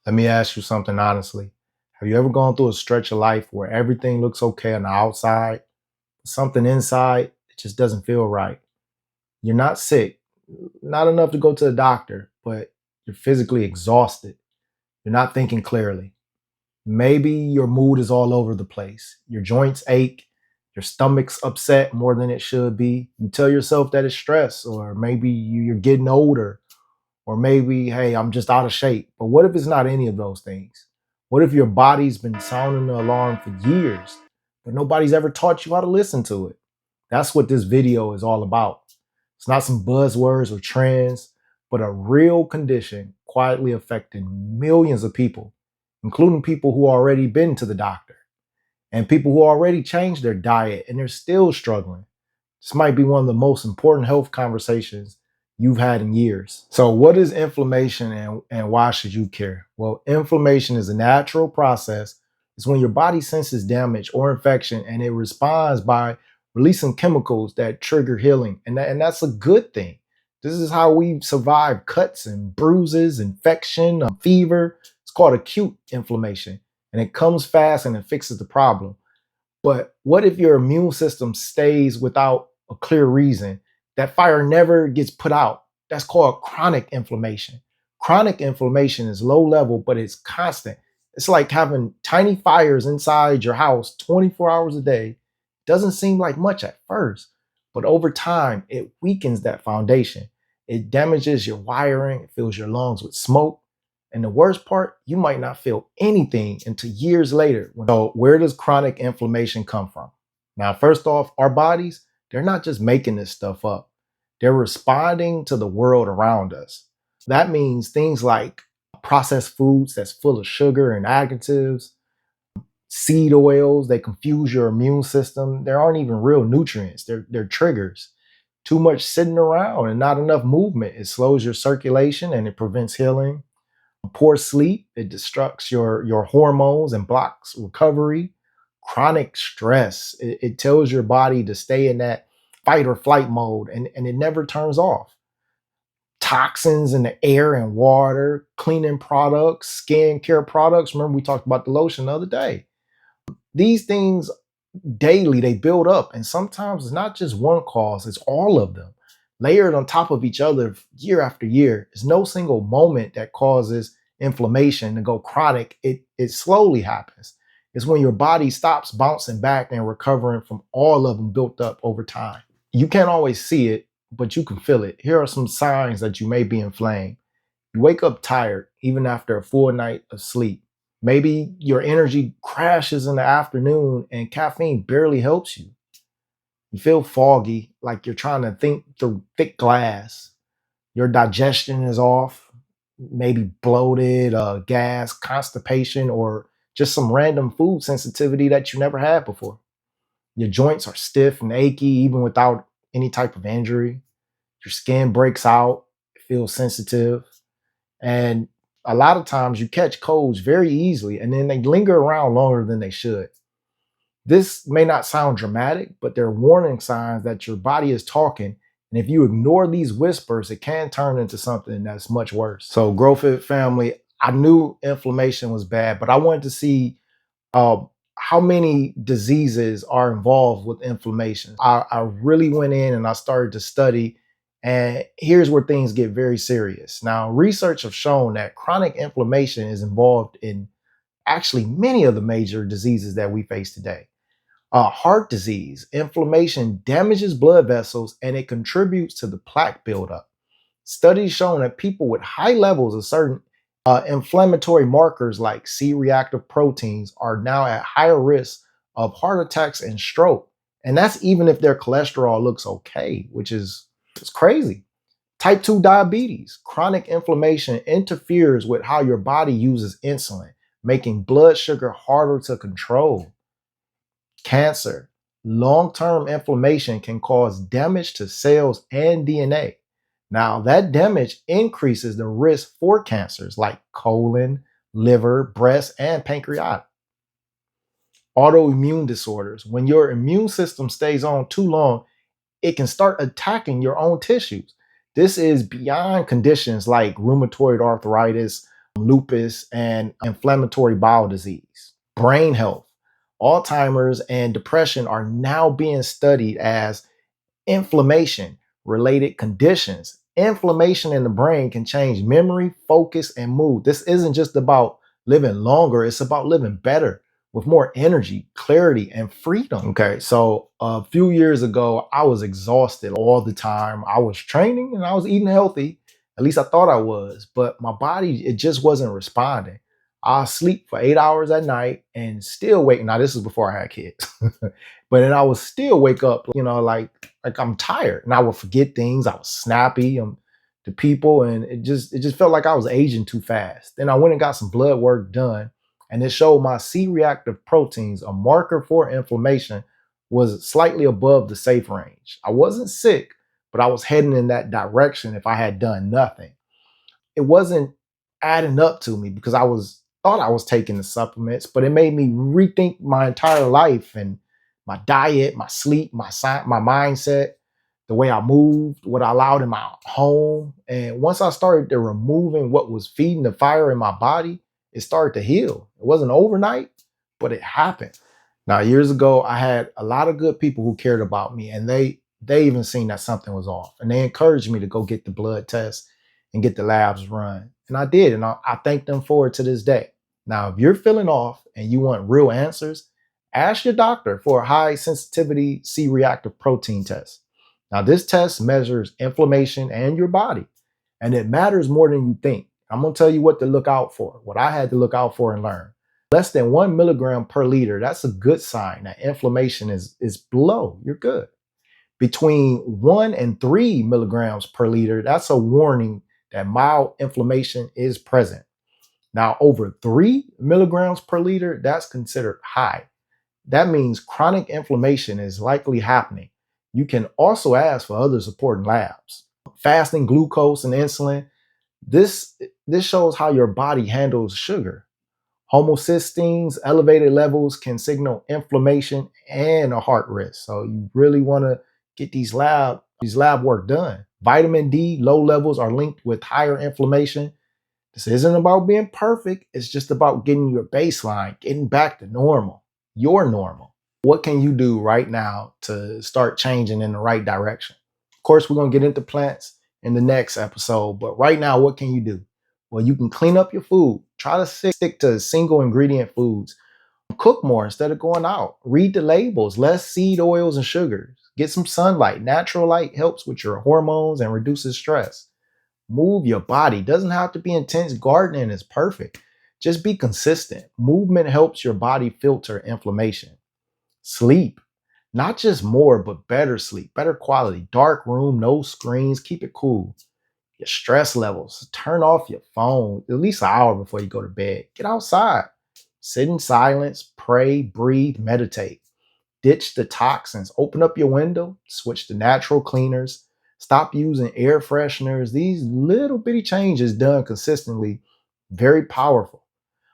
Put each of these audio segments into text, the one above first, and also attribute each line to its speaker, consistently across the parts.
Speaker 1: Let me ask you something honestly. Have you ever gone through a stretch of life where everything looks okay on the outside, but something inside, it just doesn't feel right? You're not sick, not enough to go to the doctor, but you're physically exhausted. You're not thinking clearly. Maybe your mood is all over the place. Your joints ache, your stomach's upset more than it should be. You tell yourself that it's stress, or maybe you're getting older, or maybe, hey, I'm just out of shape. But what if it's not any of those things? What if your body's been sounding the alarm for years, but nobody's ever taught you how to listen to it? That's what this video is all about. It's not some buzzwords or trends, but a real condition quietly affecting millions of people, including people who already been to the doctor and people who already changed their diet and they're still struggling. This might be one of the most important health conversations you've had in years. So, what is inflammation and why should you care? Well, inflammation is a natural process. It's when your body senses damage or infection and it responds by releasing chemicals that trigger healing. And that's a good thing. This is how we survive cuts and bruises, infection, fever. It's called acute inflammation and it comes fast and it fixes the problem. But what if your immune system stays without a clear reason? That fire never gets put out. That's called chronic inflammation. Chronic inflammation is low level, but it's constant. It's like having tiny fires inside your house 24 hours a day. Doesn't seem like much at first, but over time, it weakens that foundation. It damages your wiring, it fills your lungs with smoke. And the worst part, you might not feel anything until years later. So, where does chronic inflammation come from? Now, first off, our bodies, they're not just making this stuff up, they're responding to the world around us. That means things like processed foods that's full of sugar and additives, seed oils, they confuse your immune system. There aren't even real nutrients, they're triggers. Too much sitting around and not enough movement, it slows your circulation and it prevents healing. Poor sleep, it destructs your hormones and blocks recovery. Chronic stress, it tells your body to stay in that fight or flight mode and it never turns off. Toxins in the air and water, cleaning products, skin care products. Remember, we talked about the lotion the other day. These things daily, they build up. And sometimes it's not just one cause, it's all of them layered on top of each other year after year. There's no single moment that causes inflammation to go chronic. It slowly happens. It's when your body stops bouncing back and recovering from all of them built up over time. You can't always see it, but you can feel it. Here are some signs that you may be inflamed. You wake up tired, even after a full night of sleep. Maybe your energy crashes in the afternoon and caffeine barely helps you. You feel foggy, like you're trying to think through thick glass. Your digestion is off, maybe bloated, gas, constipation, or just some random food sensitivity that you never had before. Your joints are stiff and achy, even without any type of injury. Your skin breaks out, it feels sensitive. And a lot of times you catch colds very easily and then they linger around longer than they should. This may not sound dramatic, but they're warning signs that your body is talking. And if you ignore these whispers, it can turn into something that's much worse. So, GrowFit family, I knew inflammation was bad, but I wanted to see uh, how many diseases are involved with inflammation. I really went in and I started to study. And here's where things get very serious. Now, research have shown that chronic inflammation is involved in actually many of the major diseases that we face today. Heart disease, inflammation damages blood vessels and it contributes to the plaque buildup. Studies showing that people with high levels of certain inflammatory markers like C-reactive proteins are now at higher risk of heart attacks and stroke. And that's even if their cholesterol looks okay, which is it's crazy. Type 2 diabetes, chronic inflammation interferes with how your body uses insulin, making blood sugar harder to control. Cancer, long-term inflammation can cause damage to cells and DNA. Now, that damage increases the risk for cancers like colon, liver, breast, and pancreatic. Autoimmune disorders, when your immune system stays on too long, it can start attacking your own tissues. This is beyond conditions like rheumatoid arthritis, lupus, and inflammatory bowel disease. Brain health, Alzheimer's, and depression are now being studied as inflammation related conditions. Inflammation in the brain can change memory, focus, and mood. This isn't just about living longer, it's about living better with more energy, clarity, and freedom. Okay, so a few years ago, I was exhausted all the time. I was training and I was eating healthy. At least I thought I was, but my body, it just wasn't responding. I sleep for 8 hours at night and still wake. Now, this is before I had kids, but then I would still wake up, like I'm tired, and I would forget things. I was snappy to people, and it just felt like I was aging too fast. Then I went and got some blood work done, and it showed my C-reactive proteins, a marker for inflammation, was slightly above the safe range. I wasn't sick, but I was heading in that direction if I had done nothing. It wasn't adding up to me because I was thought I was taking the supplements, but it made me rethink my entire life and my diet, my sleep, my mindset, the way I moved, what I allowed in my home. And once I started to removing what was feeding the fire in my body, it started to heal. It wasn't overnight, but it happened. Now, years ago, I had a lot of good people who cared about me, and they even seen that something was off, and they encouraged me to go get the blood test and get the labs run. And I did, and I thank them for it to this day. Now, if you're feeling off and you want real answers, ask your doctor for a high sensitivity C reactive protein test. Now, this test measures inflammation and your body, and it matters more than you think. I'm going to tell you what to look out for, what I had to look out for and learn. Less than 1 milligram per liter, that's a good sign that inflammation is below. You're good. Between 1 and 3 milligrams per liter, that's a warning that mild inflammation is present. Now, over 3 milligrams per liter, that's considered high. That means chronic inflammation is likely happening. You can also ask for other supporting labs. Fasting glucose and insulin, this shows how your body handles sugar. Homocysteines, elevated levels can signal inflammation and a heart risk. So you really want to get these lab work done. Vitamin D, low levels are linked with higher inflammation. This isn't about being perfect. It's just about getting your baseline, getting back to normal, your normal. What can you do right now to start changing in the right direction? Of course, we're going to get into plants in the next episode, but right now, what can you do? Well, you can clean up your food. Try to stick to single ingredient foods. Cook more instead of going out. Read the labels, less seed oils and sugars. Get some sunlight. Natural light helps with your hormones and reduces stress. Move your body. Doesn't have to be intense. Gardening is perfect. Just be consistent. Movement helps your body filter inflammation. Sleep. Not just more, but better sleep, better quality. Dark room, no screens, keep it cool. Your stress levels, turn off your phone at least an hour before you go to bed. Get outside, sit in silence, pray, breathe, meditate. Ditch the toxins, open up your window, switch to natural cleaners, stop using air fresheners. These little bitty changes done consistently, very powerful.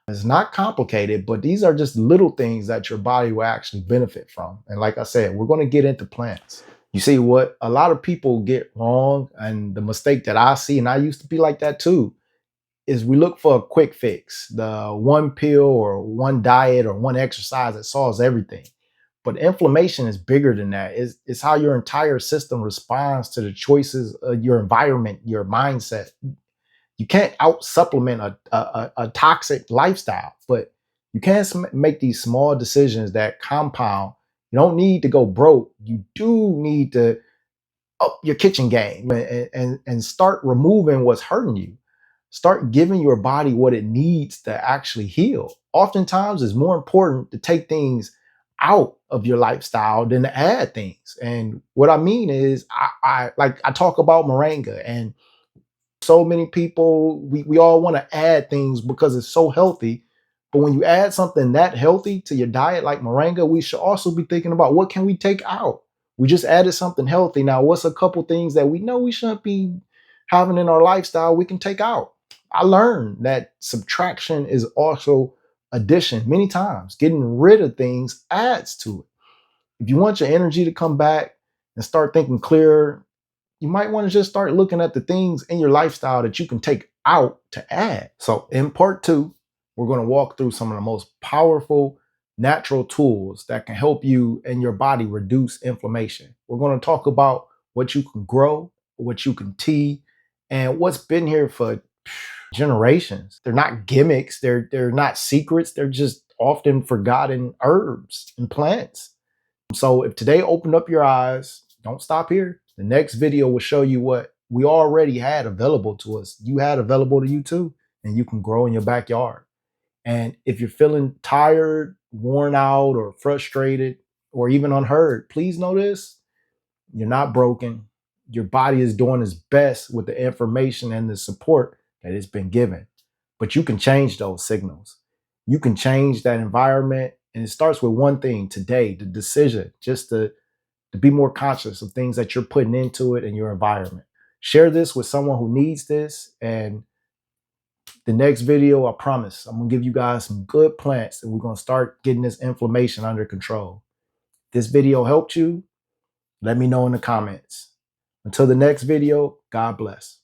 Speaker 1: It's not complicated, but these are just little things that your body will actually benefit from. And like I said, we're going to get into plants. You see, what a lot of people get wrong, and the mistake that I see, and I used to be like that too, is we look for a quick fix, the one pill or one diet or one exercise that solves everything. But inflammation is bigger than that. It's how your entire system responds to the choices of your environment, your mindset. You can't out supplement a toxic lifestyle, but you can make these small decisions that compound. You don't need to go broke. You do need to up your kitchen game and start removing what's hurting you. Start giving your body what it needs to actually heal. Oftentimes, it's more important to take things out of your lifestyle than to add things. And what I mean is, I talk about moringa, and so many people, we all want to add things because it's so healthy. But when you add something that healthy to your diet like moringa, we should also be thinking about what can we take out. We just added something healthy. Now, what's a couple things that we know we shouldn't be having in our lifestyle we can take out? I learned that subtraction is also addition many times. Getting rid of things adds to it. If you want your energy to come back and start thinking clearer, you might want to just start looking at the things in your lifestyle that you can take out to add. So in part 2, we're going to walk through some of the most powerful natural tools that can help you and your body reduce inflammation. We're going to talk about what you can grow, what you can tea, and what's been here for generations. They're not gimmicks, they're not secrets, they're just often forgotten herbs and plants. So if today opened up your eyes, don't stop here. The next video will show you what we already had available to us. You had available to you too, and you can grow in your backyard. And if you're feeling tired, worn out, or frustrated, or even unheard, please know this: you're not broken. Your body is doing its best with the information and the support that it's been given. But you can change those signals. You can change that environment. And it starts with one thing today, the decision, just to be more conscious of things that you're putting into it in your environment. Share this with someone who needs this. And the next video, I promise, I'm going to give you guys some good plants and we're going to start getting this inflammation under control. If this video helped you, let me know in the comments. Until the next video, God bless.